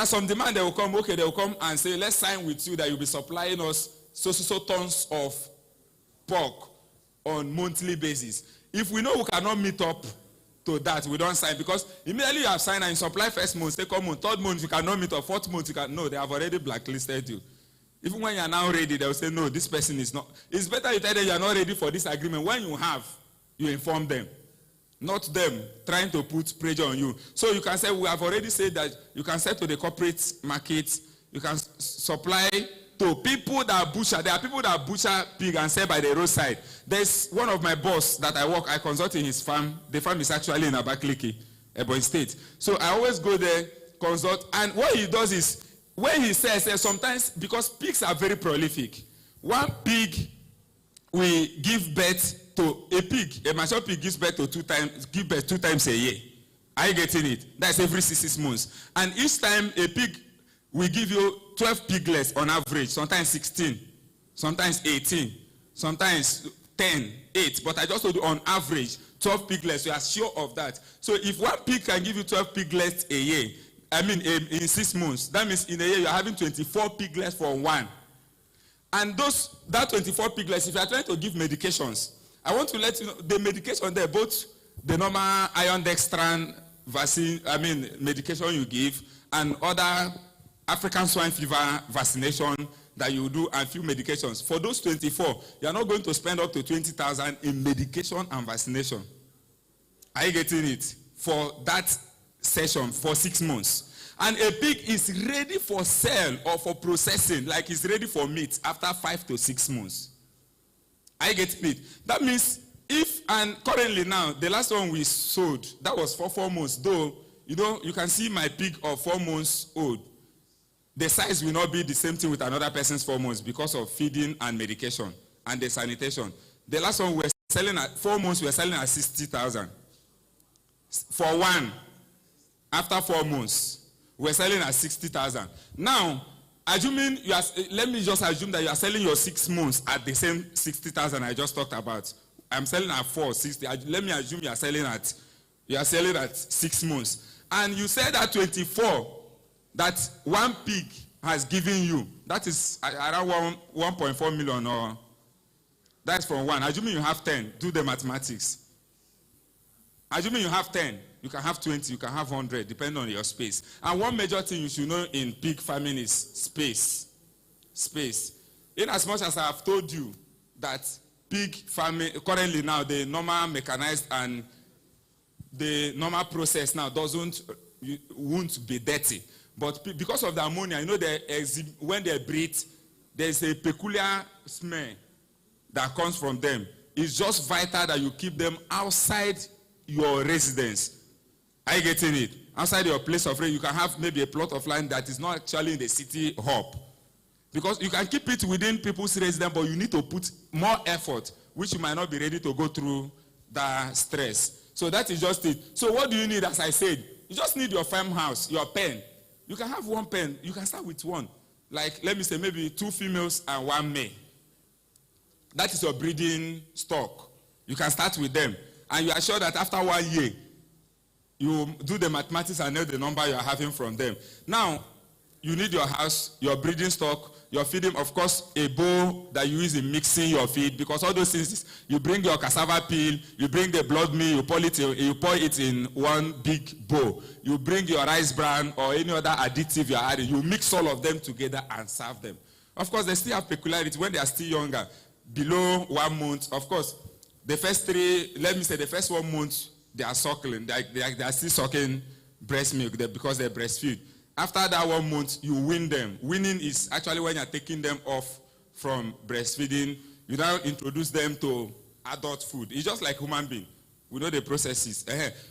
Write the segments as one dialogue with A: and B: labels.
A: some demand, they will come, okay, they will come and say, let's sign with you that you'll be supplying us so tons of pork on monthly basis. If we know we cannot meet up to that, we don't sign, because immediately you have signed and you supply first month, second month, third month, you cannot meet up, fourth month, you can, no, they have already blacklisted you. Even when you are now ready, they will say, no, this person is not. It's better you tell them you are not ready for this agreement. When you have, you inform them. Not them trying to put pressure on you. So you can say, we have already said that you can sell to the corporate market, you can supply to people that butcher. There are people that butcher pig and sell by the roadside. There's one of my boss that I consult in his farm. The farm is actually in Abakaliki, Ebonyi State. So I always go there, consult, and what he does is, when he says sometimes, because pigs are very prolific, one pig will give birth to a pig. A mature pig gives birth to two times a year. Are you getting it? That's every 6 months. And each time a pig will give you 12 piglets on average, sometimes 16, sometimes 18, sometimes 10, 8. But I just told you on average, 12 piglets, you are sure of that. So if one pig can give you 12 piglets a year, I mean in 6 months, that means in a year you are having 24 piglets for one. And that 24 piglets, if you are trying to give medications, I want to let you know, the medication there, both the normal iron dextran vaccine, medication you give, and other African swine fever vaccination that you do, and few medications. For those 24, you are not going to spend up to 20,000 in medication and vaccination. Are you getting it? For that session, for 6 months. And a pig is ready for sale or for processing, like it's ready for meat after 5 to 6 months. I get it. That means and currently now, the last one we sold, that was for 4 months. Though, you can see my pig of 4 months old. The size will not be the same thing with another person's 4 months because of feeding and medication and the sanitation. The last one we were selling at 4 months, we were selling at 60,000. For one, after 4 months. We're selling at 60,000. Now, let me just assume that you are selling your 6 months at the same 60,000 I just talked about. I'm selling at 460. Let me assume you are selling at 6 months. And you said that 24 that one pig has given you. That is around 1.4 million, or that's from one. Assuming you have 10, do the mathematics. Assuming you have 10. You can have 20, you can have 100, depending on your space. And one major thing you should know in pig farming is space. Space. In as much as I have told you that pig farming, currently now, the normal mechanized and the normal process now won't be dirty. But because of the ammonia, when they breathe, there's a peculiar smell that comes from them. It's just vital that you keep them outside your residence. Are you getting it? Outside your place of residence, you can have maybe a plot of land that is not actually in the city hub. Because you can keep it within people's residence, but you need to put more effort, which you might not be ready to go through the stress. So that is just it. So what do you need, as I said? You just need your farmhouse, your pen. You can have one pen. You can start with one. Like, let me say, maybe 2 females and 1 male. That is your breeding stock. You can start with them. And you are sure that after 1 year, you do the mathematics and know the number you are having from them. Now, you need your house, your breeding stock, your feeding, of course, a bowl that you use in mixing your feed, because all those things, you bring your cassava peel, you bring the blood meal, you pour it in one big bowl. You bring your rice bran or any other additive you are adding. You mix all of them together and serve them. Of course, they still have peculiarity when they are still younger, below 1 month. Of course, the first 1 month, they are suckling. They are still sucking breast milk because they breastfeed. After that 1 month, you wean them. Weaning is actually when you're taking them off from breastfeeding. You now introduce them to adult food. It's just like human being. We know the processes.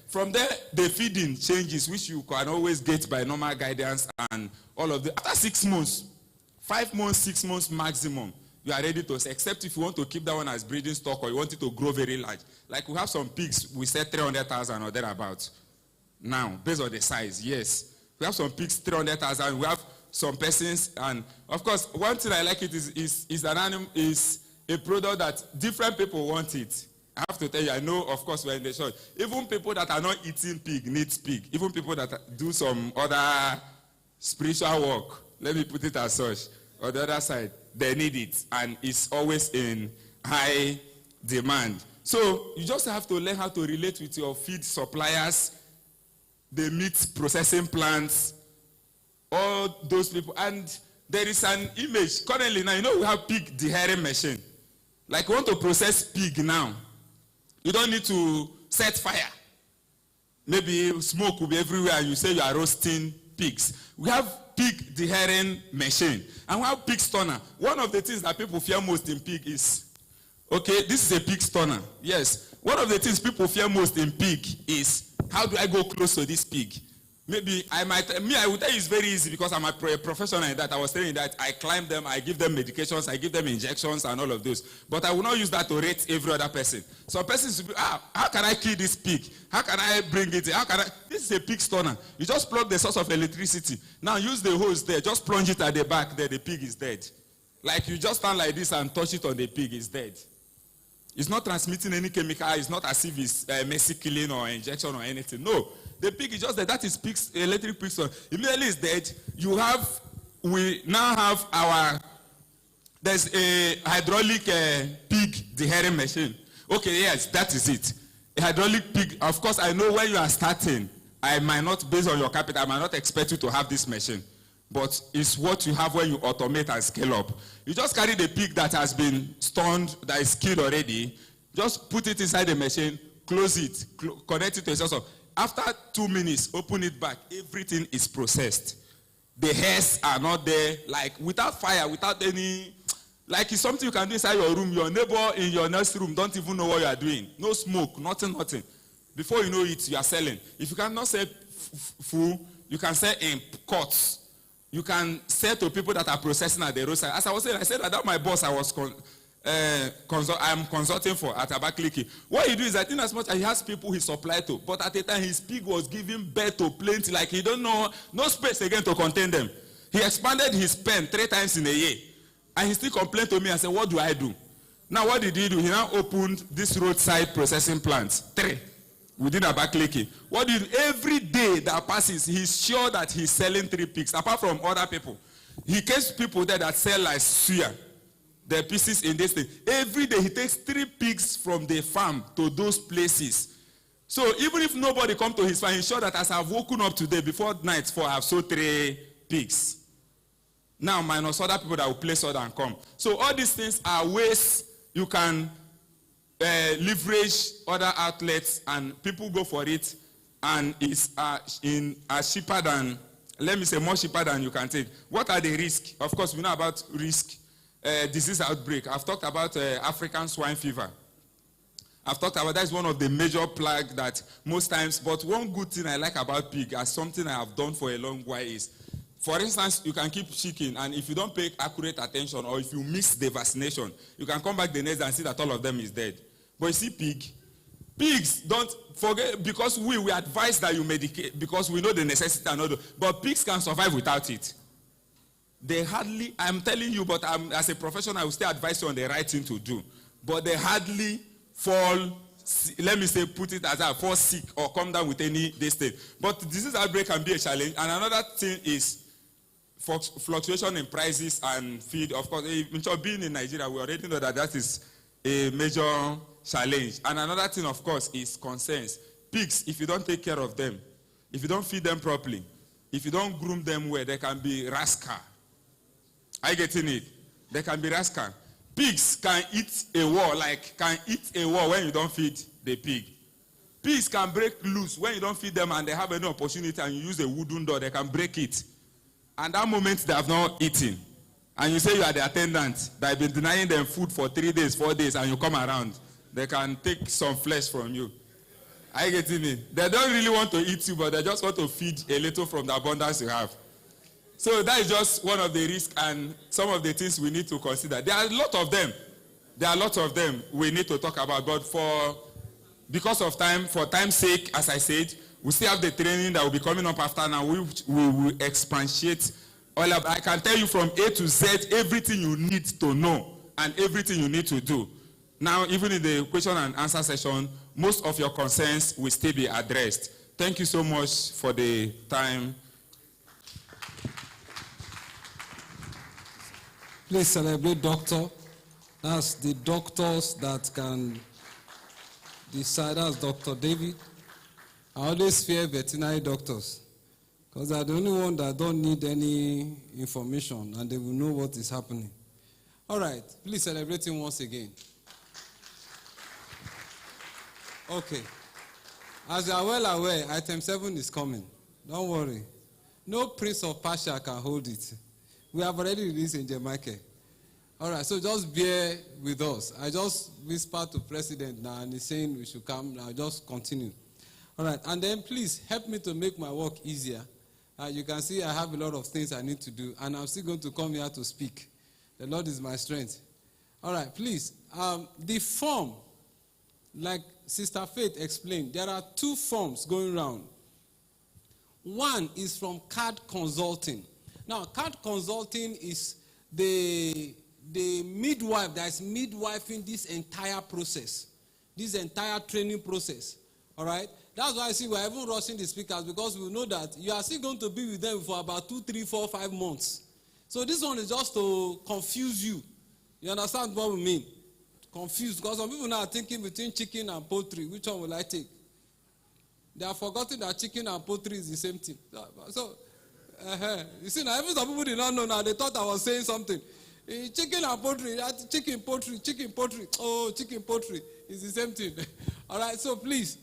A: From there, the feeding changes, which you can always get by normal guidance and all of the. After 6 months, 5 months, 6 months maximum, you are ready to sell, except if you want to keep that one as breeding stock or you want it to grow very large. Like we have some pigs, we sell 300,000 or thereabouts. Now, based on the size, yes. We have some pigs, 300,000. We have some persons, and of course, one thing I like it is a product that different people want it. I have to tell you, I know, of course, we're in the shop. Even people that are not eating pig need pig. Even people that do some other spiritual work, let me put it as such. On the other side, they need it, and it's always in high demand. So you just have to learn how to relate with your feed suppliers, the meat processing plants, all those people. And there is an image currently now. You know, we have pig dehairing machine. Like, you want to process pig now, you don't need to set fire. Maybe smoke will be everywhere and you say you are roasting pigs. We have pig dehairing machine, and we have pig stunner. One of the things that people fear most in pig is, okay, this is a pig stunner. Yes. One of the things people fear most in pig is, how do I go close to this pig? Maybe I would tell you it's very easy because I'm a professional in that. I was telling that I climb them, I give them medications, I give them injections and all of those. But I will not use that to rate every other person. Some persons will be, how can I kill this pig? How can I bring it? This is a pig stunner. You just plug the source of electricity. Now use the hose there, just plunge it at the back there, the pig is dead. Like, you just stand like this and touch it on the pig, it's dead. It's not transmitting any chemical. It's not as if it's mercy killing or injection or anything. No. The pig is just dead. That is pig's electric pig stunner. Immediately it's dead. We now have there's a hydraulic pig dehairing machine. Okay, yes, that is it. A hydraulic pig. Of course, I know when you are starting, I might not, based on your capital, I might not expect you to have this machine. But it's what you have when you automate and scale up. You just carry the pig that has been stunned, that is killed already, just put it inside the machine, close it, connect it to a sensor. After 2 minutes, open it back, everything is processed. The hairs are not there, like without fire, without any, like it's something you can do inside your room. Your neighbor in your next room don't even know what you are doing. No smoke, nothing. Before you know it, you are selling. If you cannot sell full, you can sell in cuts. You can sell to people that are processing at the roadside. As I was saying, I said that my boss I'm consulting for at Abakaliki. What he do is that in as much as he has people he supply to, but at the time his pig was giving birth to plenty, like he don't know, no space again to contain them. He expanded his pen 3 times in a year. And he still complained to me and said, what do I do? Now what did he do? He now opened this roadside processing plants, 3. Within Abakaliki. What do you do? Every day that passes, he's sure that he's selling 3 pigs, apart from other people. He gets people there that sell like suya, the pieces in this thing. Every day he takes 3 pigs from the farm to those places. So even if nobody comes to his farm, he's sure that as I've woken up today, before night, I've sold 3 pigs. Now minus other people that will place order and come. So all these things are ways you can leverage other outlets, and people go for it, and it's cheaper than, let me say, more cheaper than you can take. What are the risks? Of course, we know about risk, disease outbreak. I've talked about African swine fever. I've talked about that's one of the major plagues that most times, but one good thing I like about pig, as something I have done for a long while, is, for instance, you can keep chicken, and if you don't pay accurate attention, or if you miss the vaccination, you can come back the next day and see that all of them is dead. But you see pigs, don't forget, because we advise that you medicate, because we know the necessity and all that, but pigs can survive without it. They hardly, I'm telling you, but as a professional, I will still advise you on the right thing to do. But they hardly fall, let me say, put it as that, fall sick or come down with any state. But disease outbreak can be a challenge. And another thing is fluctuation in prices and feed. Of course, being in Nigeria, we already know that is a major challenge. And another thing, of course, is concerns. Pigs, if you don't take care of them, if you don't feed them properly, if you don't groom them well, they can be rascal. Are you getting it? They can be rascal. Pigs can eat a wall, when you don't feed the pig. Pigs can break loose when you don't feed them and they have any opportunity and you use a wooden door, they can break it. And that moment they have not eaten. And you say you are the attendant that have been denying them food for 3 days, 4 days, and you come around. They can take some flesh from you. Are you getting it? They don't really want to eat you, but they just want to feed a little from the abundance you have. So that is just one of the risks and some of the things we need to consider. There are a lot of them. We need to talk about. But because of time, for time's sake, as I said, we still have the training that will be coming up after now. We will expatiate all of. I can tell you from A to Z everything you need to know and everything you need to do. Now, even in the question and answer session, most of your concerns will still be addressed. Thank you so much for the time.
B: Please celebrate doctor. That's the doctors that can decide. That's Dr. David. I always fear veterinary doctors because they're the only one that don't need any information and they will know what is happening. All right, please celebrate him once again. Okay. As you are well aware, item 7 is coming. Don't worry. No Prince of Persia can hold it. We have already released Angel Michael. All right, so just bear with us. I just whispered to President now, and he's saying we should come. I'll just continue. All right, and then please help me to make my work easier. You can see I have a lot of things I need to do, and I'm still going to come here to speak. The Lord is my strength. All right, please. The form, like Sister Faith explained, there are 2 forms going around. One is from Card Consulting. Now, Card Consulting is the midwife that is midwifing this entire process, this entire training process. All right? That's why I see we're even rushing the speakers, because we know that you are still going to be with them for about 2, 3, 4, 5 months. So this one is just to confuse you. You understand what we mean? Confused, because some people now are thinking between chicken and poultry. Which one will I take? They have forgotten that chicken and poultry is the same thing. So, you see, now even some people did not know now. They thought I was saying something. Chicken and poultry, chicken, poultry. Oh, chicken, poultry is the same thing. All right, so please,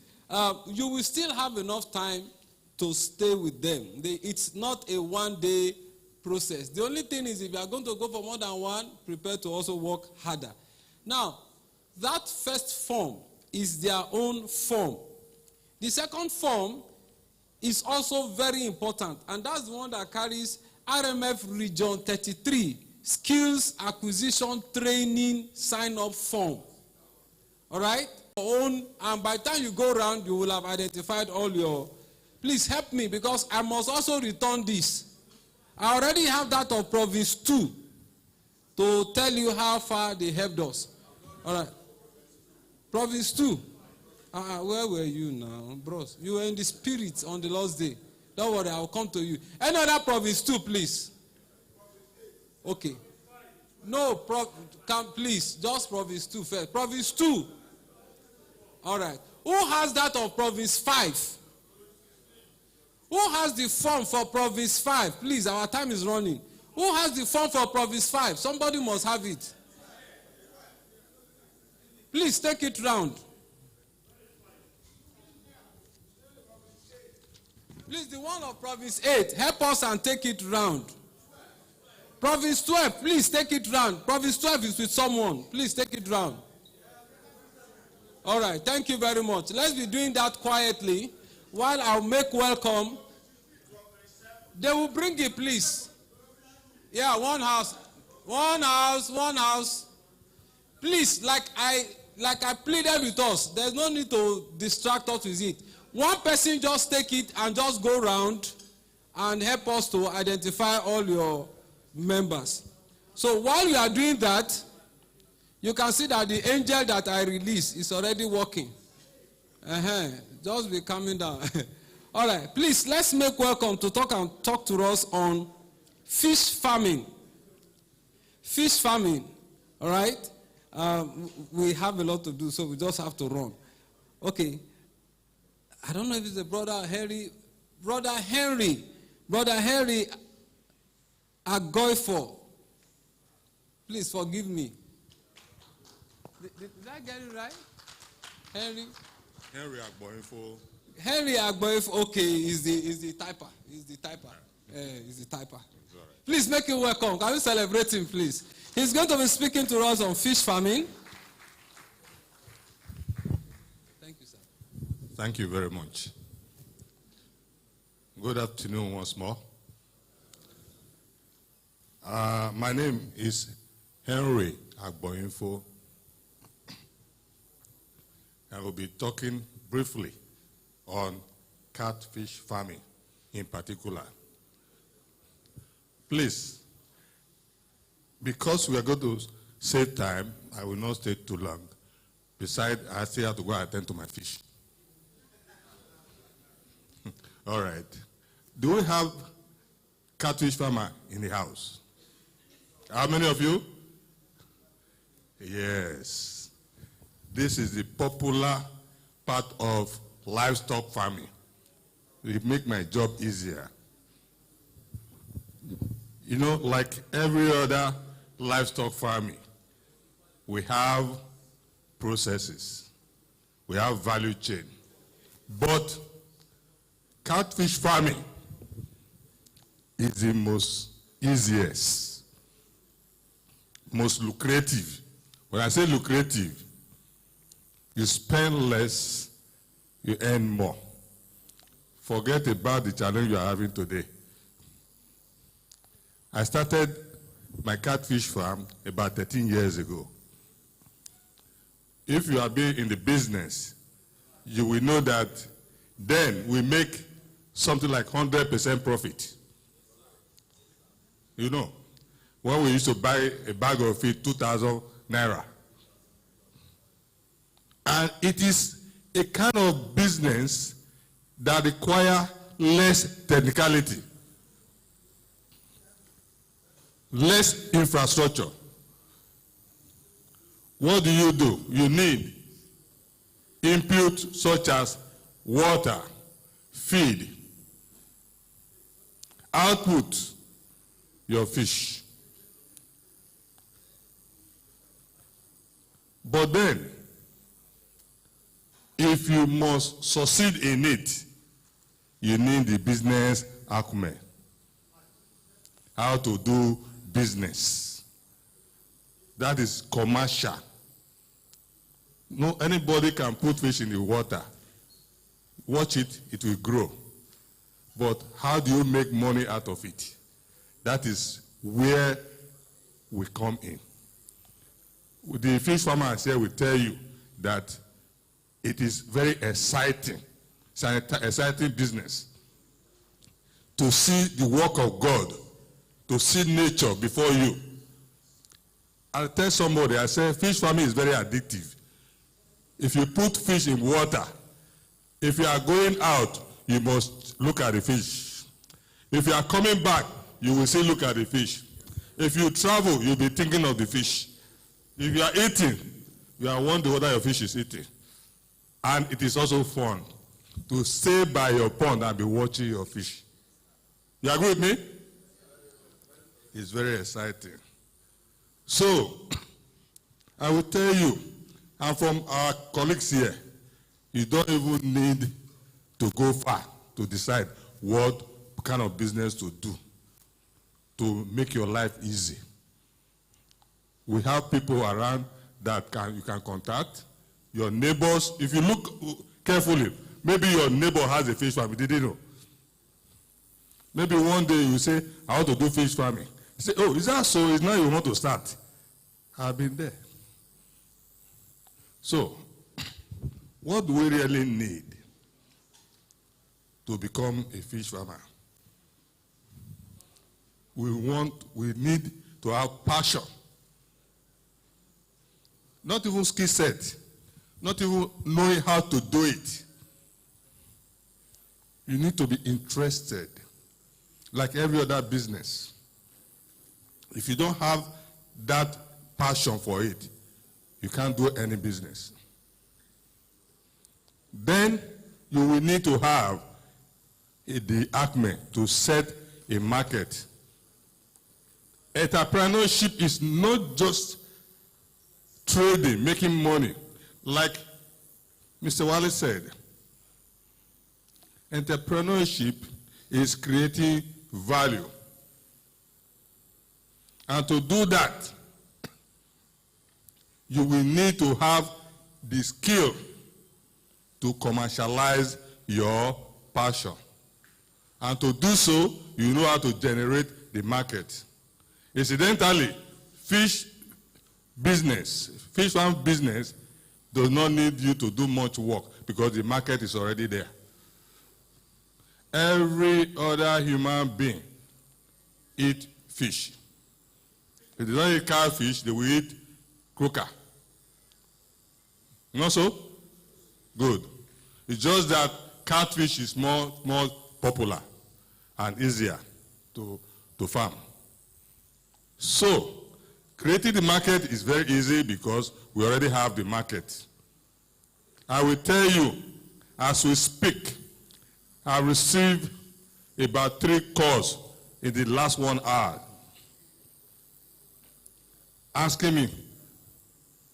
B: you will still have enough time to stay with them. It's not a one-day process. The only thing is, if you are going to go for more than one, prepare to also work harder. Now, that first form is their own form. The second form is also very important, and that's the one that carries RMF Region 33, Skills Acquisition Training Sign-up Form. All right? And by the time you go around, you will have identified all your... Please help me, because I must also return this. I already have that of Province 2 to tell you how far they helped us. All right. Province 2. Where were you now, bros? You were in the spirit on the Lord's day. Don't worry, I'll come to you. Any other Province 2, please? Okay. No, please, just Province 2 first. Province 2. All right. Who has that of Province 5? Who has the form for Province 5? Please, our time is running. Who has the form for Province 5? Somebody must have it. Please take it round. Please, the one of Province 8, help us and take it round. Province 12, please take it round. Province 12 is with someone. Please take it round. All right, thank you very much. Let's be doing that quietly while I'll make welcome. They will bring it, please. Yeah, one house. One house, one house. Please, like I pleaded with us, there's no need to distract us with it. One person just take it and just go around and help us to identify all your members. So while you are doing that, you can see that the angel that I released is already working. Just be calming down. All right, please, let's make welcome to talk to us on fish farming. Fish farming, all right? We have a lot to do, so we just have to run. Okay. I don't know if it's a brother Henry. Brother Henry Agoifo. Please forgive me. Did I get it right? Henry Agboifo. Henry Agboifo, okay, is the typer. He's the typer. He's the typer. Right. Please make him welcome. Can we celebrate him, please? He's going to be speaking to us on fish farming. Thank you, sir.
C: Thank you very much. Good afternoon once more. My name is Henry Agboifo. I will be talking briefly on catfish farming in particular. Please, because we are going to save time, I will not stay too long. Besides, I still have to go and attend to my fish. All right. Do we have catfish farmer in the house? How many of you? Yes. This is the popular part of livestock farming. It makes my job easier. You know, like every other livestock farming, we have processes. We have value chain. But catfish farming is the most easiest, most lucrative. When I say lucrative, you spend less, you earn more. Forget about the challenge you are having today. I started my catfish farm about 13 years ago. If you have been in the business, you will know that then we make something like 100% profit. You know, when we used to buy a bag of feed, 2,000 naira. And it is a kind of business that requires less technicality, less infrastructure. What do? You need input such as water, feed, output, your fish. But then, if you must succeed in it, you need the business acumen. How to do business. That is commercial. No, anybody can put fish in the water. Watch it, it will grow. But how do you make money out of it? That is where we come in. The fish farmers here will tell you that it is very exciting. It's an exciting business to see the work of God, to see nature before you. I'll tell somebody, I say, fish farming is very addictive. If you put fish in water, if you are going out, you must look at the fish. If you are coming back, you will still look at the fish. If you travel, you'll be thinking of the fish. If you are eating, you are wondering whether your fish is eating. And it is also fun to stay by your pond and be watching your fish. You agree with me? It's very exciting. So, I will tell you, and from our colleagues here, you don't even need to go far to decide what kind of business to do to make your life easy. We have people around that you can contact. Your neighbors, if you look carefully, maybe your neighbor has a fish farm, you didn't know. Maybe one day you say, I want to do fish farming. You say, oh, is that so? It's now you want to start. I've been there. So, what do we really need to become a fish farmer? We need to have passion. Not even skill set. Not even knowing how to do it. You need to be interested, like every other business. If you don't have that passion for it, you can't do any business. Then you will need to have the acumen to set a market. Entrepreneurship is not just trading, making money. Like Mr. Wale said, entrepreneurship is creating value. And to do that, you will need to have the skill to commercialize your passion. And to do so, you know how to generate the market. Incidentally, fish farm business does not need you to do much work because the market is already there. Every other human being eats fish. If they don't eat catfish, they will eat croaker. Not so? Good. It's just that catfish is more popular and easier to farm. So, creating the market is very easy because we already have the market. I will tell you, as we speak, I received about 3 calls in the last 1 hour asking me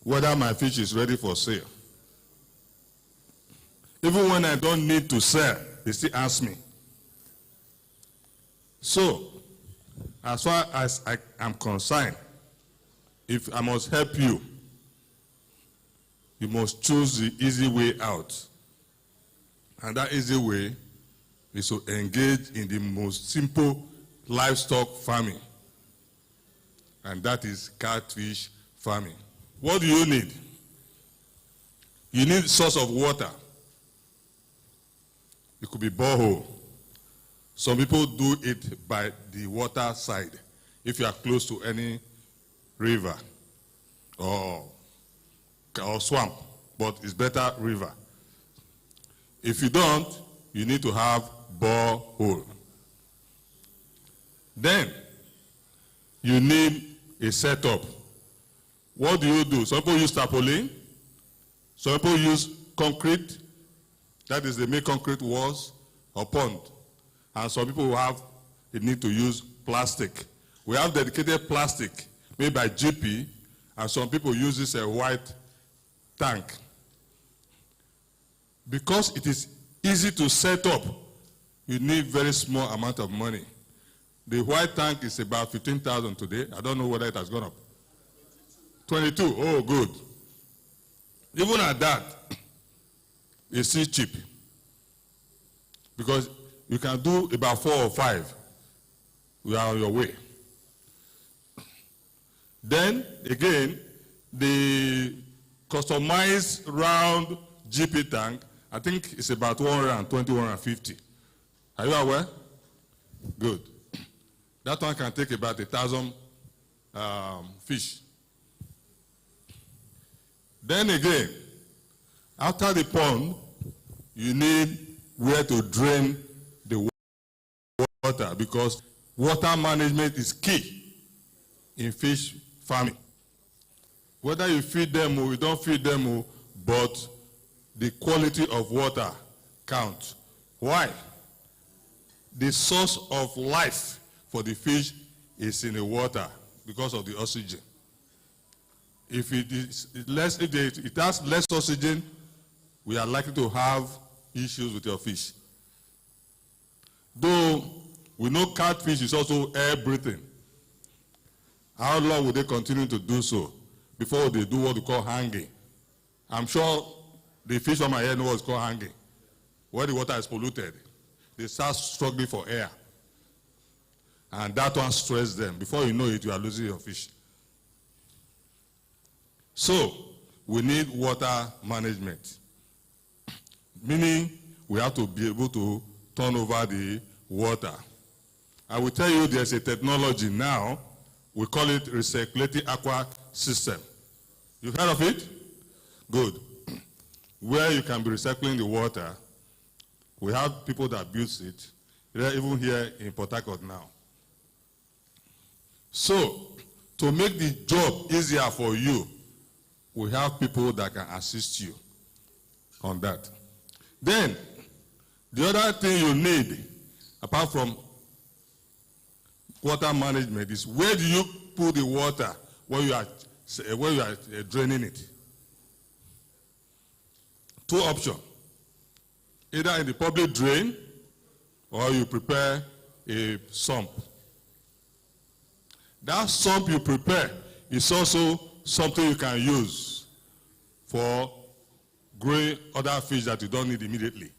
C: whether my fish is ready for sale. Even when I don't need to sell, they still ask me. So, as far as I am concerned, if I must help you, you must choose the easy way out. And that easy way is to engage in the most simple livestock farming. And that is catfish farming. What do you need? You need a source of water. It could be borehole. Some people do it by the water side. If you are close to any river or swamp, but it's better river. If you don't, you need to have borehole. Then, you need a setup. What do you do? Some people use tarpaulin. Some people use concrete. That is, they make concrete walls or pond. And some people have the need to use plastic. We have dedicated plastic made by GP, and some people use this white tank. Because it is easy to set up, you need very small amount of money. The white tank is about 15,000 today. I don't know whether it has gone up. 22, oh good. Even at that, it's still cheap. Because you can do about 4 or 5. You are on your way. Then, again, the customized round GP tank, I think it's about 120, 150. Are you aware? Good. That one can take about 1,000 fish. Then again, after the pond, you need where to drain the water, because water management is key in fish farming. Whether you feed them or you don't feed them, but the quality of water counts. Why? The source of life for the fish is in the water because of the oxygen. If it has less oxygen, we are likely to have issues with your fish. Though we know catfish is also air breathing. How long will they continue to do so before they do what we call hanging? I'm sure the fish from my head know what's called hanging. Where the water is polluted, they start struggling for air. And that one stresses them. Before you know it, you are losing your fish. So, we need water management. Meaning, we have to be able to turn over the water. I will tell you there's a technology now, we call it recirculating aqua system. You've heard of it? Good. Where you can be recycling the water. We have people that build it. They're even here in Port Harcourt now. So, to make the job easier for you, we have people that can assist you on that. Then, the other thing you need, apart from water management, is where do you put the water when you are draining it? 2 options. Either in the public drain, or you prepare a sump. That sump you prepare is also something you can use for growing other fish that you don't need immediately.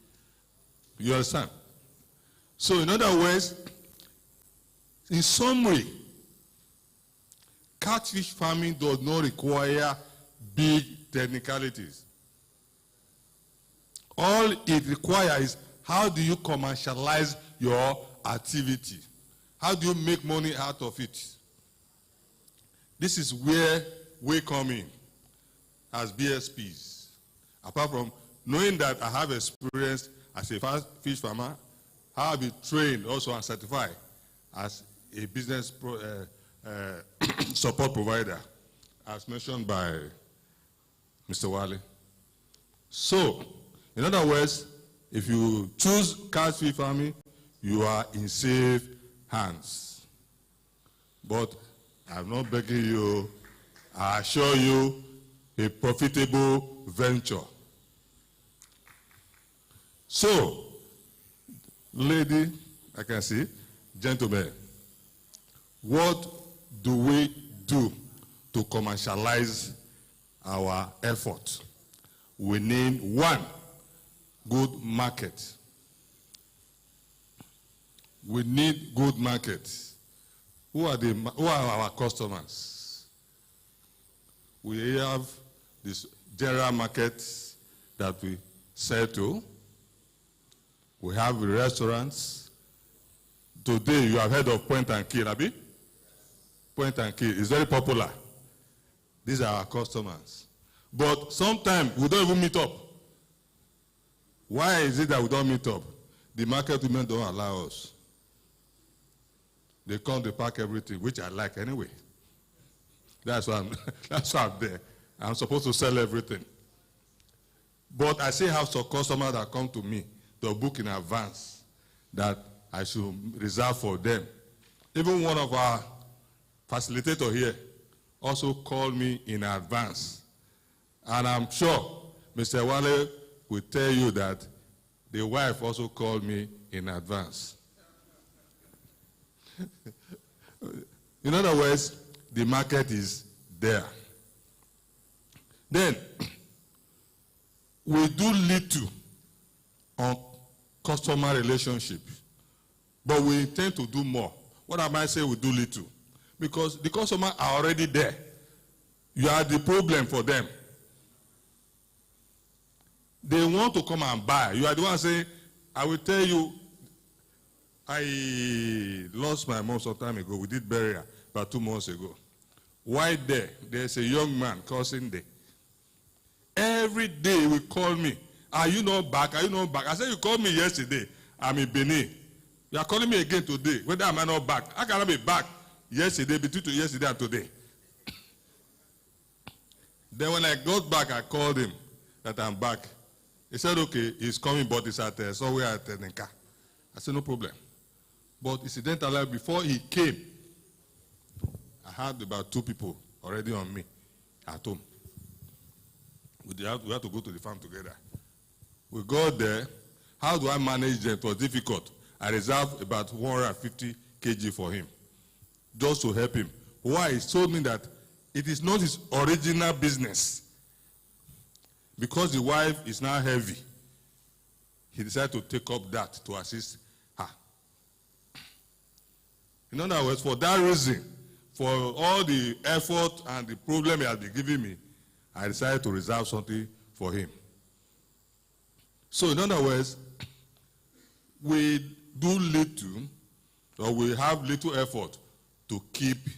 C: You understand? So in other words, in summary, catfish farming does not require big technicalities. All it requires is how do you commercialize your activity? How do you make money out of it? This is where we come in as BSPs. Apart from knowing that I have experience as a fish farmer, I have been trained also and certified as a business support provider, as mentioned by Mr. Wale. So, in other words, if you choose cash-free farming, you are in safe hands. But I'm not begging you, I assure you, a profitable venture. So, lady, I can see, gentlemen, what do we do to commercialize our effort? We need one, good market. We need good market. Who are our customers? We have this general market that we sell to. We have restaurants. Today you have heard of Point and Kill, Abi? Point and Kill is very popular. These are our customers. But sometimes we don't even meet up. Why is it that we don't meet up? The market women don't allow us. They come, they pack everything, which I like anyway. That's why I'm there. I'm supposed to sell everything. But I still have some customers that come to me to book in advance that I should reserve for them. Even one of our facilitators here also called me in advance. And I'm sure Mr. Wale will tell you that the wife also called me in advance. In other words, the market is there. Then, we do little on customer relationship, but we intend to do more. What am I saying we do little? Because the customers are already there. You are the problem for them. They want to come and buy. You are the one saying, I will tell you, I lost my mom some time ago. We did burial about 2 months ago. Why there? There's a young man cursing there. Every day he will call me. Are you not back? Are you not back? I said, you called me yesterday. I'm in Benin. You are calling me again today. Whether am I not back? How can I be back yesterday, between yesterday and today? Then when I got back, I called him that I'm back. He said, okay, he's coming, but he's at somewhere at Nenka. I said, no problem. But incidentally, before he came, I had about 2 people already on me at home. We had to go to the farm together. We got there. How do I manage them? It was difficult. I reserved about 150 kg for him, just to help him. Why? He told me that it is not his original business. Because the wife is now heavy, he decided to take up that to assist her. In other words, for that reason, for all the effort and the problem he has been giving me, I decided to reserve something for him. So in other words, we do little, or we have little effort to keep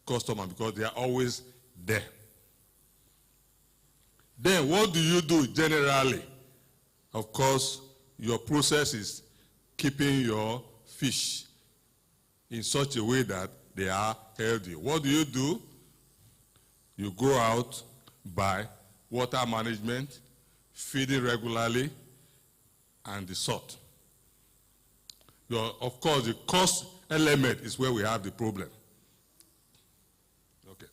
C: customers because they are always there. Then what do you do generally? Of course, your process is keeping your fish in such a way that they are healthy. What do? You go out, buy water management, feeding regularly, and the salt. Of course, the cost element is where we have the problem. Okay.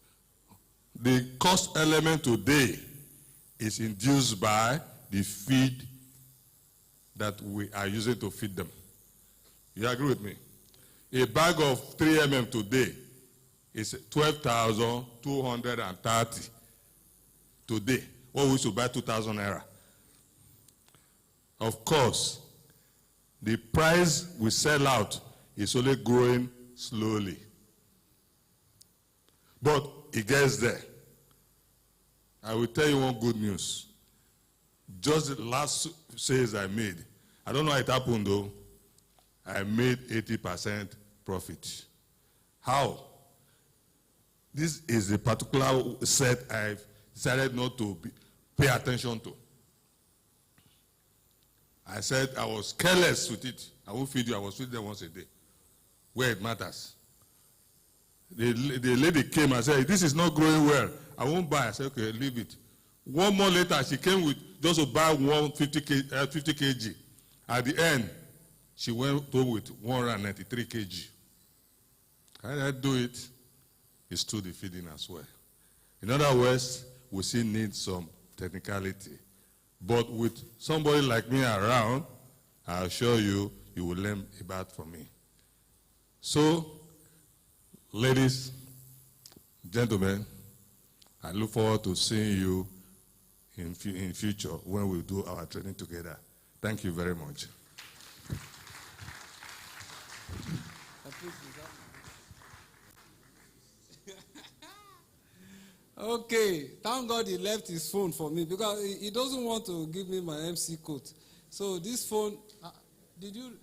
C: The cost element today is induced by the feed that we are using to feed them. You agree with me? A bag of 3 mm today is 12,230 today. What we should buy 2,000 naira. Of course, the price we sell out is only growing slowly. But it gets there. I will tell you one good news. Just the last sales I made, I don't know how it happened though, I made 80% profit. How? This is a particular set I've decided not to pay attention to. I said I was careless with it. I won't feed you, I was feeding them once a day, where it matters. The lady came and said, this is not growing well. I won't buy. I said, okay, leave it. 1 month later, she came with just to buy 50 kg. At the end, she went home with 193 kg. Can I do it? It's still the feeding as well. In other words, we still need some technicality. But with somebody like me around, I assure you, you will learn about from me. So, ladies, gentlemen, I look forward to seeing you in future when we do our training together. Thank you very much.
B: Okay, thank God he left his phone for me because he doesn't want to give me my MC code. So this phone, did you?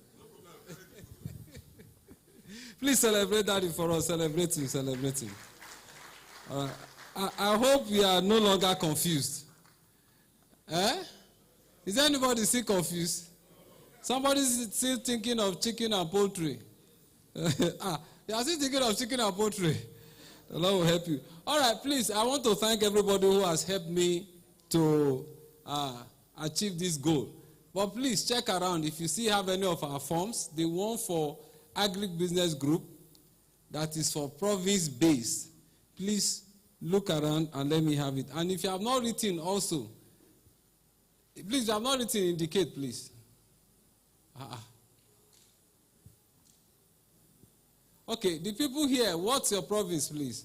B: Please celebrate Daddy for us. Celebrate him, celebrate him. I hope we are no longer confused. Eh? Is anybody still confused? Somebody is still thinking of chicken and poultry. You are still thinking of chicken and poultry. The Lord will help you. All right, please, I want to thank everybody who has helped me to achieve this goal. But please check around if you still have any of our forms. The one for agribusiness group, that is for province-based. Please look around and let me have it. And if you have not written also, please, if you have not written, indicate, please. Okay, the people here, what's your province, please?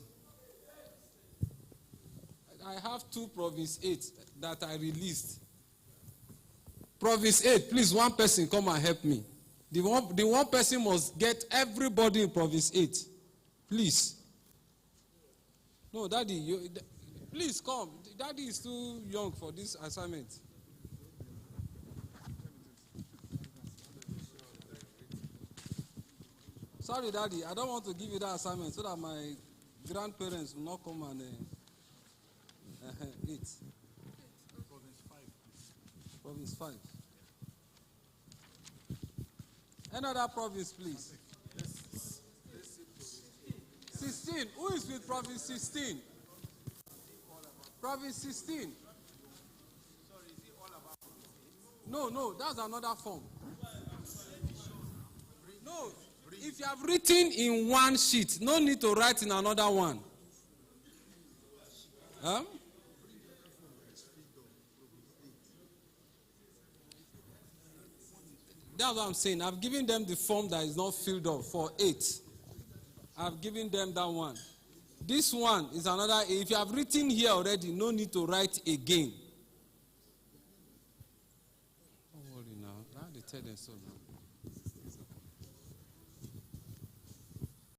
B: I have 2 province 8 that I released. Province 8, please, one person come and help me. The one person must get everybody in province 8. Please. No, Daddy, please come. Daddy is too young for this assignment. Sorry, Daddy, I don't want to give you that assignment so that my grandparents will not come and eat. Province 5. Another province, please. 16. Who is with province 16? Province 16. No, that's another form. No, if you have written in one sheet, no need to write in another one. That's what I'm saying. I've given them the form that is not filled up for 8. I've given them that one. This one is another. If you have written here already, no need to write again. Don't worry now. Now they tell them so now.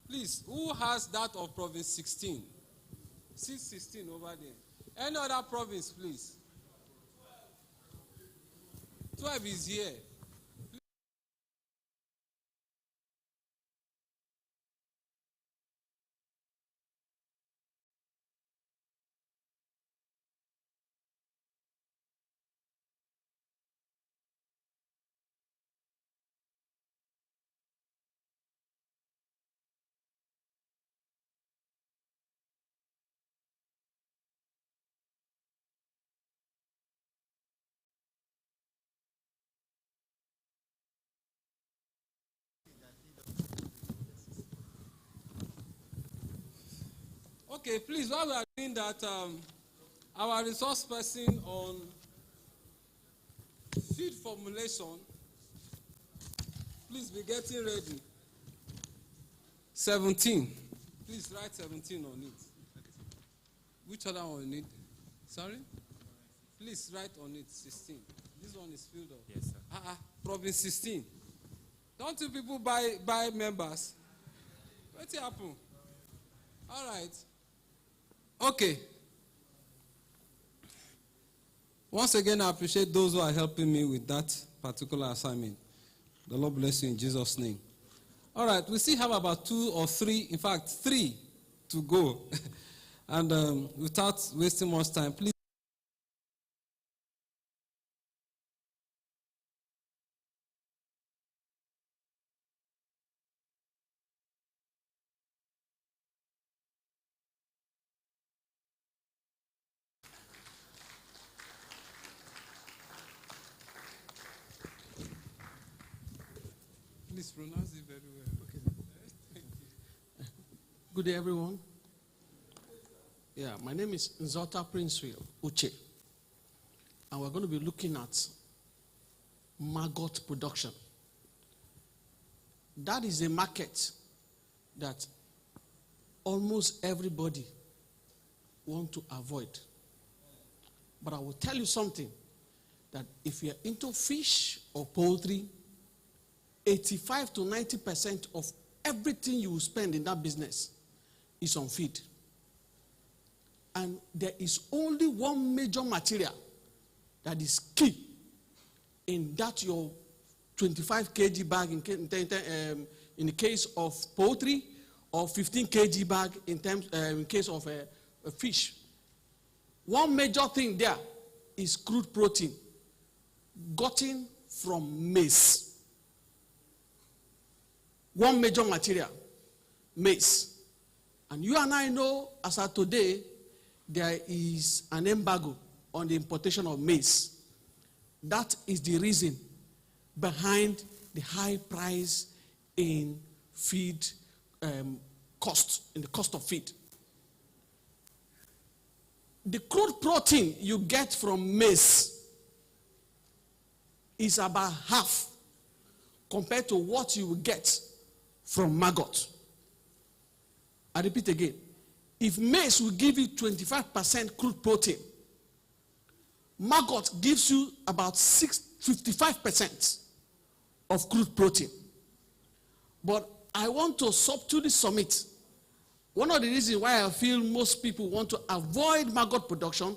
B: Please, who has that of province 16? 616 over there. Any other province, please? 12 is here. Okay, please, while we are doing that, our resource person on feed formulation, please be getting ready. 17. Please write 17 on it. Which other one you need? Sorry? Please write on it 16. This one is filled up.
D: Yes, sir.
B: Province 16. Don't you people buy members? What's happen? All right. Okay. Once again, I appreciate those who are helping me with that particular assignment. The Lord bless you in Jesus' name. All right, we still have about 2 or 3, in fact, 3 to go. And without wasting much time, please. mispronounced it very well.
D: Okay. Good day, everyone. Yeah, my name is Nzota Princewell Uche, and we're going to be looking at maggot production. That is a market that almost everybody wants to avoid. But I will tell you something, that if you're into fish or poultry, 85 to 90% of everything you will spend in that business is on feed. And there is only one major material that is key in that your 25 kg bag in the case of poultry, or 15 kg bag in case of a fish. One major thing there is crude protein gotten from maize. One major material, maize. And you and I know, as of today, there is an embargo on the importation of maize. That is the reason behind the high price in feed cost, in the cost of feed. The crude protein you get from maize is about half compared to what you will get from maggot. I repeat again. If maize will give you 25% crude protein, maggot gives you about 55% of crude protein. But I want to subtly submit. One of the reasons why I feel most people want to avoid maggot production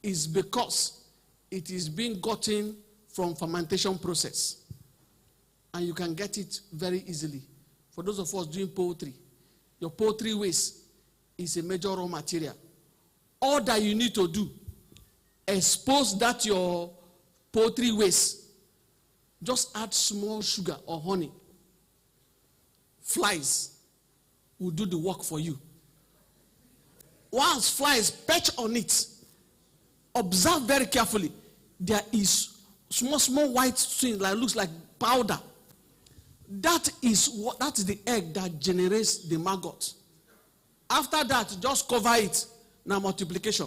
D: is because it is being gotten from fermentation process. And you can get it very easily. For those of us doing poultry, your poultry waste is a major raw material. All that you need to do, expose that your poultry waste. Just add small sugar or honey. Flies will do the work for you. Once flies perch on it, observe very carefully. There is small white thing that looks like powder. That is the egg that generates the maggot. After that, just cover it. Now multiplication.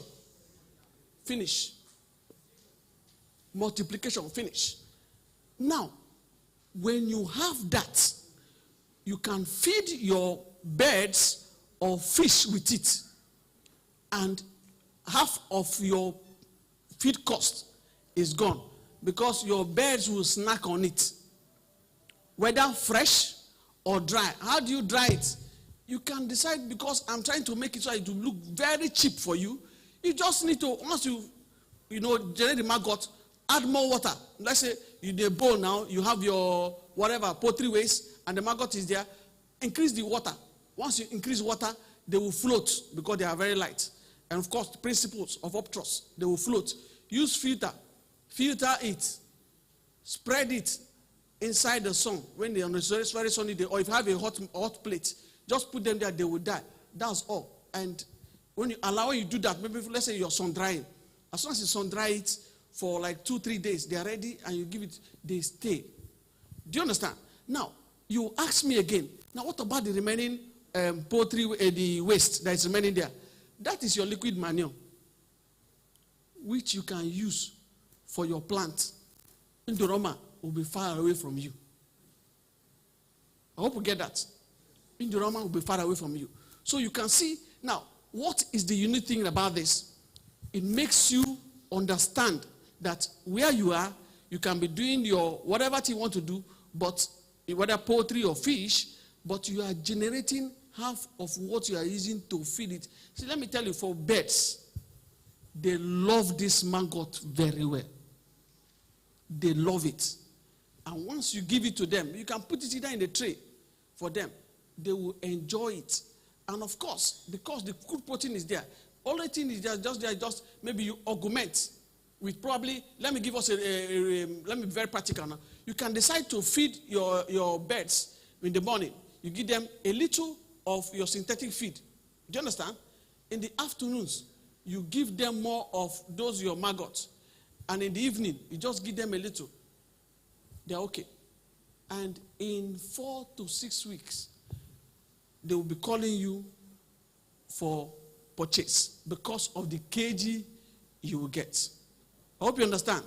D: Finish. Multiplication, finish. Now, when you have that, you can feed your birds or fish with it. And half of your feed cost is gone because your birds will snack on it. Whether fresh or dry. How do you dry it? You can decide, because I'm trying to make it so it will look very cheap for you. You just need to, once you generate the maggot, add more water. Let's say in a bowl now, you have your whatever, poultry waste, and the maggot is there. Increase the water. Once you increase water, they will float because they are very light. And of course, the principles of upthrust, they will float. Use filter. Filter it. Spread it inside the sun. When they are on a very sunny day, or if you have a hot plate, just put them there, they will die. That's all. And when you do that, maybe let's say you're sun drying. As soon as you sun dry it for like 2-3 days, they are ready, and you give it, they stay. Do you understand? Now, you ask me again, now what about the remaining poultry, the waste that is remaining there? That is your liquid manure, which you can use for your plant. Indorama will be far away from you. I hope you get that. Indorama will be far away from you. So you can see, now, what is the unique thing about this? It makes you understand that where you are, you can be doing your whatever you want to do, but whether poultry or fish, but you are generating half of what you are using to feed it. See, let me tell you, for birds, they love this maggot very well. They love it. And once you give it to them, you can put it either in a tray for them. They will enjoy it. And of course, because the crude protein is there, only thing is just maybe you augment with probably, let me give us let me be very practical now. You can decide to feed your birds in the morning. You give them a little of your synthetic feed. Do you understand? In the afternoons, you give them more of those your maggots. And in the evening, you just give them a little. They're okay. And in 4 to 6 weeks, they will be calling you for purchase because of the kg you will get. I hope you understand.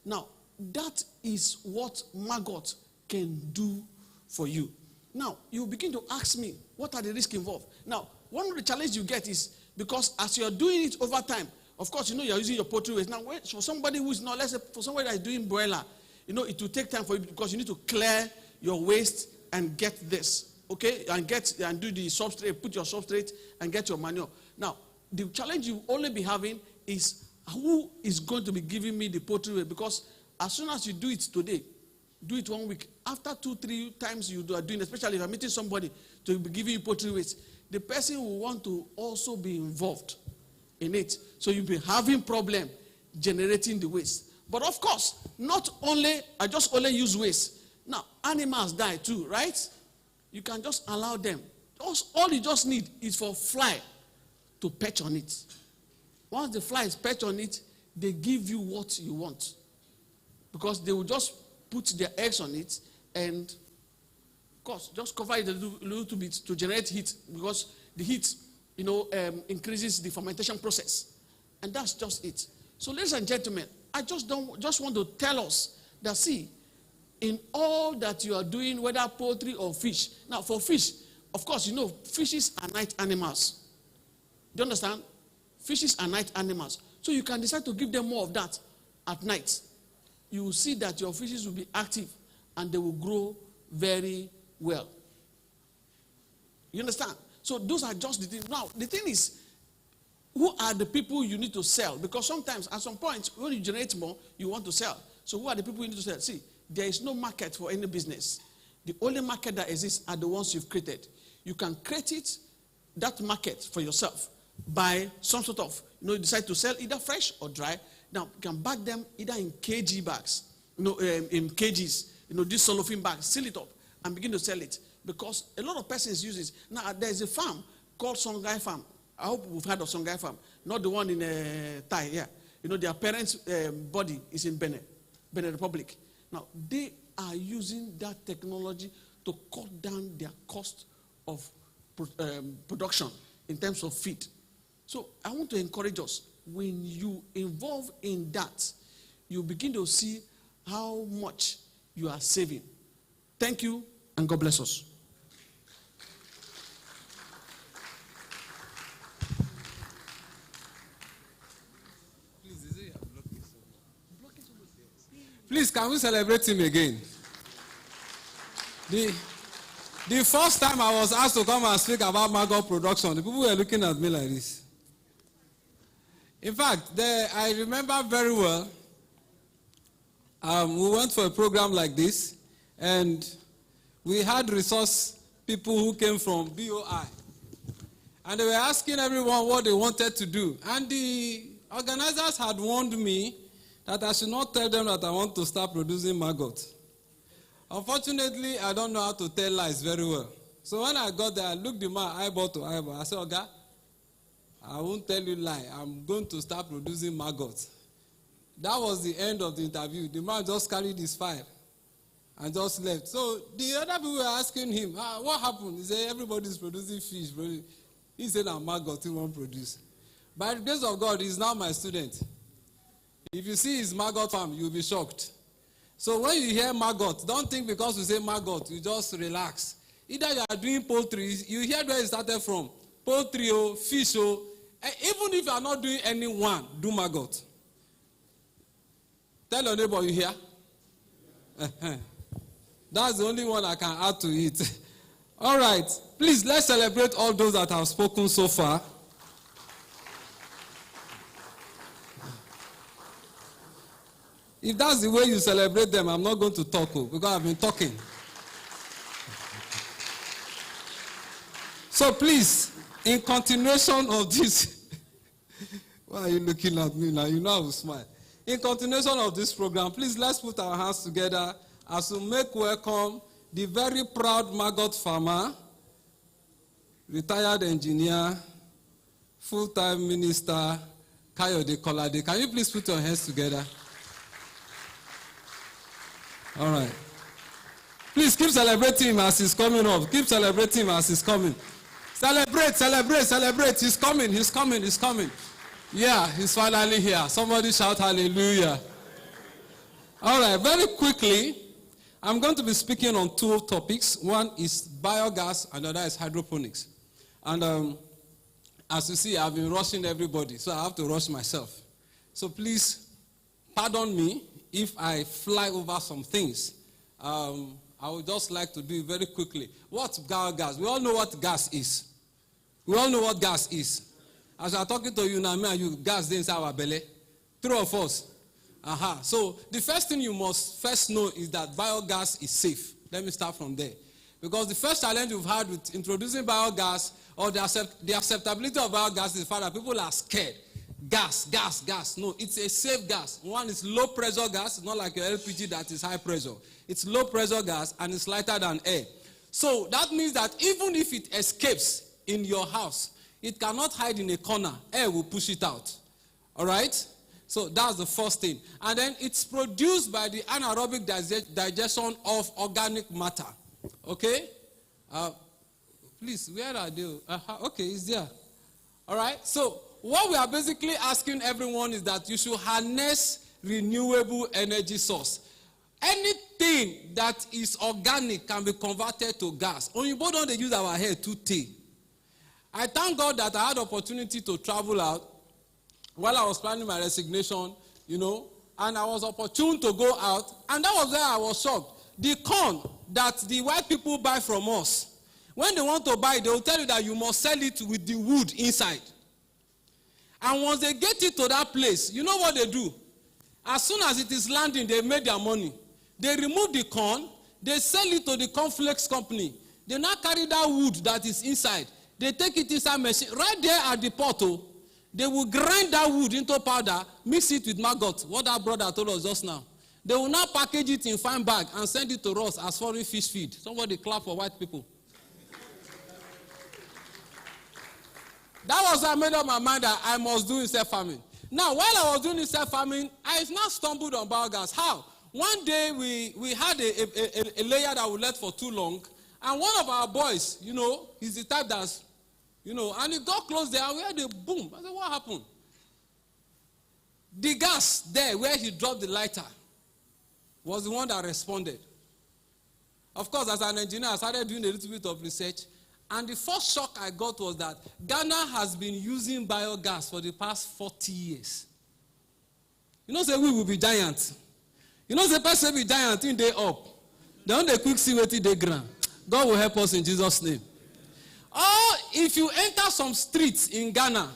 D: Now, that is what maggot can do for you. Now, you begin to ask me, what are the risks involved? Now, one of the challenges you get is because as you're doing it over time, of course, you know you're using your poultry waste. Now, for somebody who's not, let's say, for somebody that is doing broiler, you know, it will take time for you because you need to clear your waste and get this, okay? And do the substrate, put your substrate and get your manure. Now, the challenge you only be having is who is going to be giving me the poultry waste? Because as soon as you do it today, do it 1 week. After 2-3 times you are doing, especially if you're meeting somebody to be giving you poultry waste, the person will want to also be involved in it. So you'll be having problem generating the waste. But of course, I just only use waste. Now, animals die too, right? You can just allow them. All you just need is for fly to perch on it. Once the flies perch on it, they give you what you want. Because they will just put their eggs on it and, of course, just cover it a little bit to generate heat. Because the heat, increases the fermentation process. And that's just it. So, ladies and gentlemen, I just want to tell us that, see, in all that you are doing, whether poultry or fish. Now, for fish, of course, fishes are night animals. Do you understand? Fishes are night animals. So you can decide to give them more of that at night. You will see that your fishes will be active and they will grow very well. You understand? So those are just the things. Now, the thing is, who are the people you need to sell? Because sometimes, at some point, when you generate more, you want to sell. So who are the people you need to sell? See, there is no market for any business. The only market that exists are the ones you've created. You can create that market for yourself by some sort of, you decide to sell either fresh or dry. Now, you can bag them either in kg bags, in kgs, these cellophane bags, seal it up and begin to sell it. Because a lot of persons use it. Now, there is a farm called Songhai Farm. I hope we've heard of Songhai Farm. Not the one in Thai, yeah. Their parents' body is in Benin Republic. Now, they are using that technology to cut down their cost of production in terms of feed. So I want to encourage us, when you involve in that, you begin to see how much you are saving. Thank you, and God bless us.
B: Please, can we celebrate him again? The first time I was asked to come and speak about maggot production, the people were looking at me like this. In fact, I remember very well, we went for a program like this, and we had resource people who came from BOI. And they were asking everyone what they wanted to do. And the organizers had warned me that I should not tell them that I want to start producing maggot. Unfortunately, I don't know how to tell lies very well. So when I got there, I looked the man eyeball to eyeball. I said, Oga, I won't tell you lie. I'm going to start producing maggot. That was the end of the interview. The man just carried his file and just left. So the other people were asking him, what happened? He said, everybody's producing fish. He said, I'm maggot, he won't produce. By the grace of God, he's now my student. If you see his maggot farm, you'll be shocked. So when you hear maggot, don't think because we say maggot, you just relax. Either you are doing poultry, you hear where it started from. Poultry, fish, even if you are not doing any one, do maggot. Tell your neighbor you hear. That's the only one I can add to it. All right. Please, let's celebrate all those that have spoken so far. If that's the way you celebrate them, I'm not going to talk because I've been talking. So please, in continuation of this, why are you looking at me now? You know I will smile. In continuation of this program, please let's put our hands together as we make welcome the very proud maggot farmer, retired engineer, full-time minister, Kayode Kolade. Can you please put your hands together? All right. Please keep celebrating him as he's coming up. Keep celebrating him as he's coming. Celebrate, celebrate, celebrate. He's coming, he's coming, he's coming. Yeah, he's finally here. Somebody shout hallelujah. All right, very quickly, I'm going to be speaking on two topics. One is biogas, and the other is hydroponics. And as you see, I've been rushing everybody, so I have to rush myself. So please, pardon me if I fly over some things. I would just like to do it very quickly. What's biogas? We all know what gas is. We all know what gas is. As I'm talking to you now, me and you, gas is inside our belly. Three of us. So the first thing you must first know is that biogas is safe. Let me start from there. Because the first challenge we've had with introducing biogas, or the acceptability of biogas, is the fact that people are scared. Gas. No, it's a safe gas. One is low pressure gas. It's not like your LPG that is high pressure. It's low pressure gas and it's lighter than air. So that means that even if it escapes in your house, it cannot hide in a corner. Air will push it out. All right? So that's the first thing. And then it's produced by the anaerobic digestion of organic matter. Okay? Please, where are they? Okay, it's there. All right? So what we are basically asking everyone is that you should harness renewable energy source. Anything that is organic can be converted to gas. Only don't they use our hair to tea. I thank God that I had opportunity to travel out while I was planning my resignation, and I was opportune to go out, and that was where I was shocked. The corn that the white people buy from us, when they want to buy it, they will tell you that you must sell it with the wood inside. And once they get it to that place, you know what they do? As soon as it is landing, they made their money. They remove the corn, they sell it to the cornflakes company. They now carry that wood that is inside. They take it inside machine. Right there at the portal, they will grind that wood into powder, mix it with maggot, what that brother told us just now. They will now package it in fine bag and send it to us as foreign fish feed. Somebody clap for white people. That was why I made up my mind that I must do insect farming. Now, while I was doing insect farming, I now stumbled on biogas. How? One day we had a layer that we let for too long, and one of our boys, he's the type that's, and he got close there, and we had a boom. I said, what happened? The gas there where he dropped the lighter was the one that responded. Of course, as an engineer, I started doing a little bit of research, and the first shock I got was that Ghana has been using biogas for the past 40 years. Say we will be giants. The person will be giant in day up. Then they quick see what they ground. God will help us in Jesus' name. Or if you enter some streets in Ghana,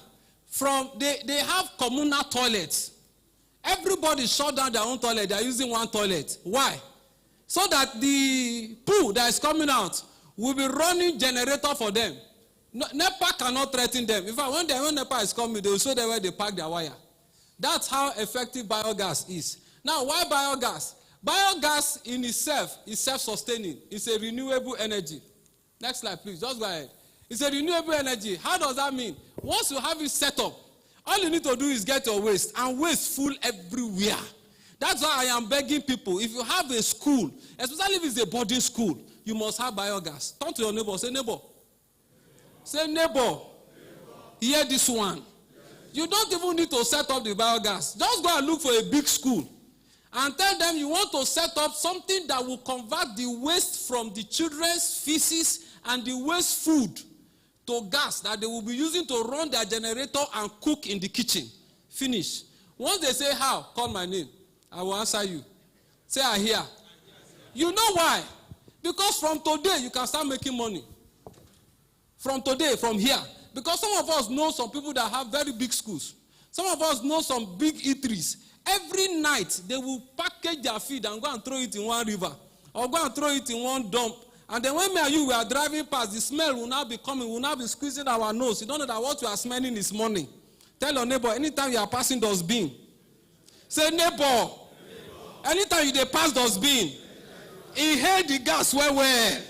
B: they have communal toilets. Everybody shut down their own toilet. They are using one toilet. Why? So that the poo that is coming out will be running generator for them. NEPA cannot threaten them. In fact, when NEPA is coming, they will show them where they park their wire. That's how effective biogas is. Now, why biogas? Biogas in itself is self-sustaining. It's a renewable energy. Next slide, please. Just go ahead. It's a renewable energy. How does that mean? Once you have it set up, all you need to do is get your waste, and waste full everywhere. That's why I am begging people, if you have a school, especially if it's a boarding school, you must have biogas. Turn to your neighbor. Say, neighbor. Say, neighbor. Hear this one. You don't even need to set up the biogas. Just go and look for a big school and tell them you want to set up something that will convert the waste from the children's feces and the waste food to gas that they will be using to run their generator and cook in the kitchen. Finish. Once they say how, call my name. I will answer you. Say I hear. You know why? Because from today you can start making money. From today, from here. Because some of us know some people that have very big schools. Some of us know some big eateries. Every night, they will package their feed and go and throw it in one river. Or go and throw it in one dump. And then when me and you were driving past, the smell will now be coming. Will now be squeezing our nose. You don't know that what you are smelling is money. Tell your neighbor, anytime you are passing dustbin. Say, neighbor. Anytime you pass dustbin. Inhale the gas well.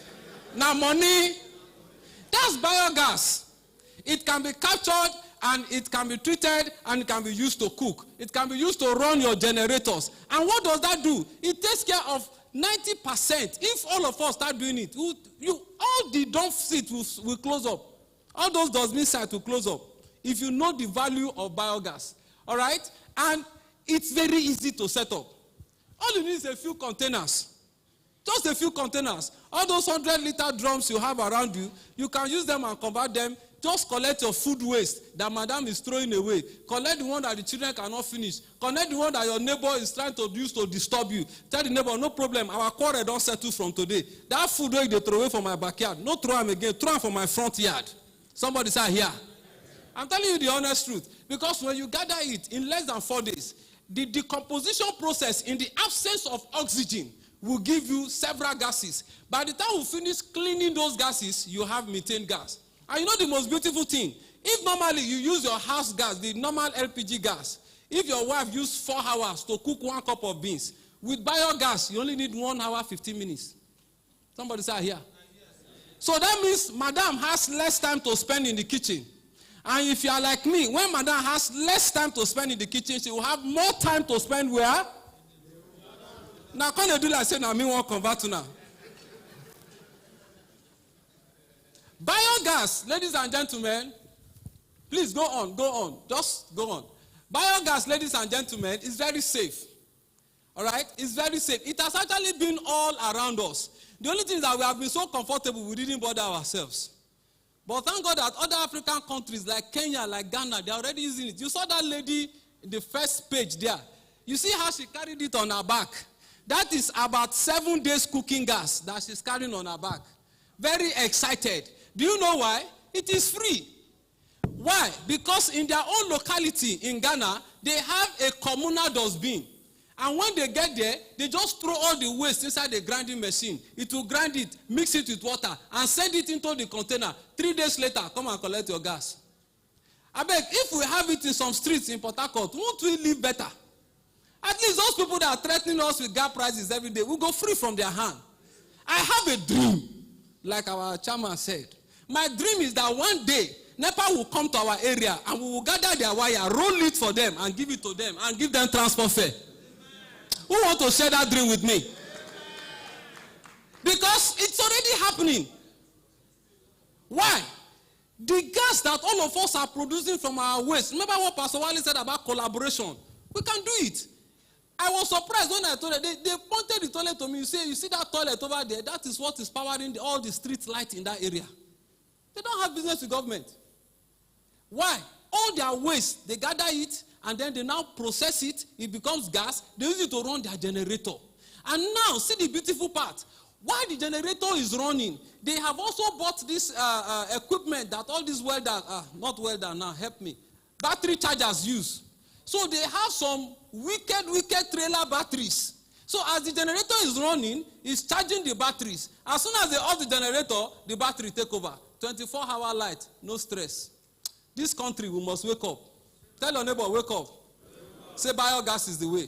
B: Now money. That's biogas. It can be captured and it can be treated and it can be used to cook. It can be used to run your generators. And what does that do? It takes care of 90%, if all of us start doing it, all the dump seat will close up. All those dustbin sites will close up. If you know the value of biogas. All right? And it's very easy to set up. All you need is a few containers. Just a few containers. All those 100-liter drums you have around you, you can use them and convert them. Just collect your food waste that madam is throwing away. Collect the one that the children cannot finish. Collect the one that your neighbor is trying to use to disturb you. Tell the neighbor, no problem, our quarrel don't settle from today. That food they throw away from my backyard, no throw them again, throw them from my front yard. Somebody say here. I'm telling you the honest truth. Because when you gather it in less than 4 days, the decomposition process in the absence of oxygen will give you several gases. By the time we finish cleaning those gases, you have methane gas. And you know the most beautiful thing? If normally you use your house gas, the normal LPG gas, if your wife used 4 hours to cook 1 cup of beans, with biogas, you only need 1 hour, 15 minutes. Somebody say here. So that means madam has less time to spend in the kitchen. And if you are like me, when madam has less time to spend in the kitchen, she will have more time to spend where? Now, can you do like say, now me won't convert to now? Biogas, ladies and gentlemen, please go on, just go on. Biogas, ladies and gentlemen, is very safe. All right? It's very safe. It has actually been all around us. The only thing is that we have been so comfortable, we didn't bother ourselves. But thank God that other African countries like Kenya, like Ghana, they're already using it. You saw that lady in the first page there. You see how she carried it on her back. That is about 7 days cooking gas that she's carrying on her back. Very excited. Do you know why? It is free. Why? Because in their own locality in Ghana, they have a communal dustbin. And when they get there, they just throw all the waste inside the grinding machine. It will grind it, mix it with water, and send it into the container. 3 days later, come and collect your gas. I beg, if we have it in some streets in Port Harcourt, won't we live better? At least those people that are threatening us with gas prices every day will go free from their hand. I have a dream, like our chairman said. My dream is that one day, NEPA will come to our area and we will gather their wire, roll it for them and give it to them and give them transport fare. Who want to share that dream with me? Because it's already happening. Why? The gas that all of us are producing from our waste. Remember what Pastor Wally said about collaboration? We can do it. I was surprised when I told them, they pointed the toilet to me. You see that toilet over there? That is what is powering all the street lights in that area. They don't have business with government. Why? All their waste, they gather it, and then they now process it. It becomes gas. They use it to run their generator. And now, see the beautiful part. While the generator is running, they have also bought this equipment that all these welders, not welder now, help me, battery chargers use. So they have some wicked trailer batteries. So as the generator is running, it's charging the batteries. As soon as they off the generator, the battery take over. 24-hour light, no stress. This country, we must wake up. Tell your neighbor, wake up. Say biogas is the way.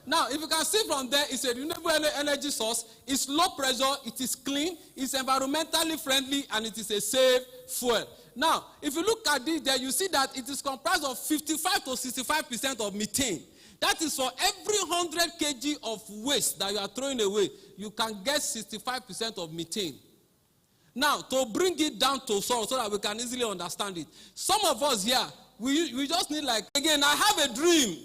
B: Now, if you can see from there, it's a renewable energy source. It's low pressure, it is clean, it's environmentally friendly, and it is a safe fuel. Now, if you look at this there, you see that it is comprised of 55 to 65% of methane. That is for every 100 kg of waste that you are throwing away, you can get 65% of methane. Now, to bring it down to soil so that we can easily understand it. Some of us here, we just need like, again, I have a dream.